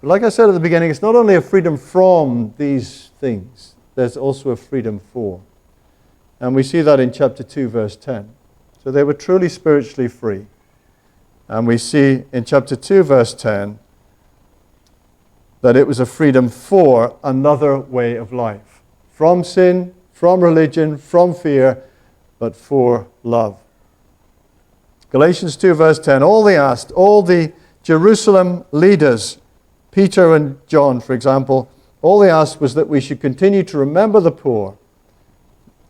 But like I said at the beginning, it's not only a freedom from these things, there's also a freedom for. And we see that in chapter 2, verse 10. So they were truly spiritually free. And we see in chapter 2, verse 10, that it was a freedom for another way of life. From sin, from religion, from fear, but for love. Galatians 2, verse 10, all the Jerusalem leaders, Peter and John, for example, all they asked was that we should continue to remember the poor.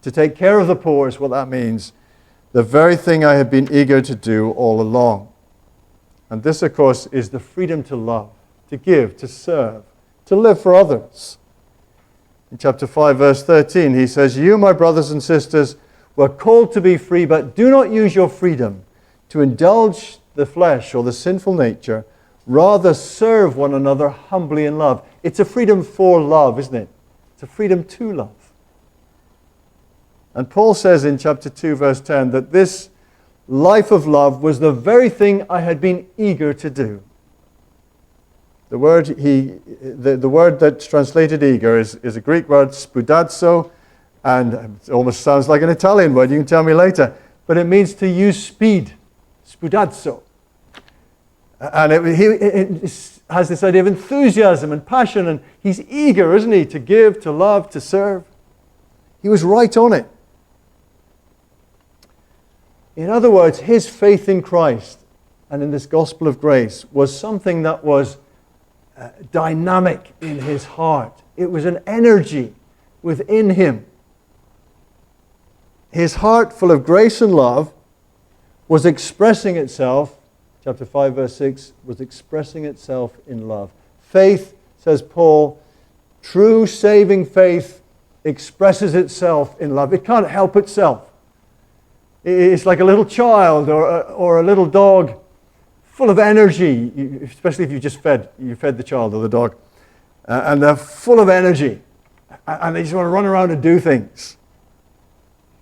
To take care of the poor is what that means. The very thing I have been eager to do all along. And this, of course, is the freedom to love, to give, to serve, to live for others. In chapter 5, verse 13, he says, you, my brothers and sisters, were called to be free, but do not use your freedom to indulge the flesh or the sinful nature. Rather, serve one another humbly in love. It's a freedom for love, isn't it? It's a freedom to love. And Paul says in chapter 2, verse 10, that this life of love was the very thing I had been eager to do. The word that's translated eager is a Greek word, spoudazo, and it almost sounds like an Italian word. You can tell me later. But it means to use speed, spoudazo. And it has this idea of enthusiasm and passion, and he's eager, isn't he, to give, to love, to serve. He was right on it. In other words, his faith in Christ and in this gospel of grace was something that was dynamic in his heart. It was an energy within him. His heart, full of grace and love, was expressing itself, chapter 5, verse 6, was expressing itself in love. Faith, says Paul, true saving faith expresses itself in love. It can't help itself. It's like a little child or a little dog, full of energy, especially if you fed the child or the dog, and they're full of energy, and they just want to run around and do things.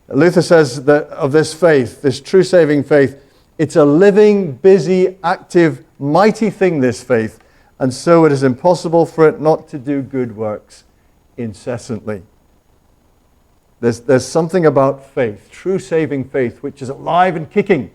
Luther says that of this faith, this true saving faith, it's a living, busy, active, mighty thing, this faith, and so it is impossible for it not to do good works incessantly. There's something about faith, true saving faith, which is alive and kicking.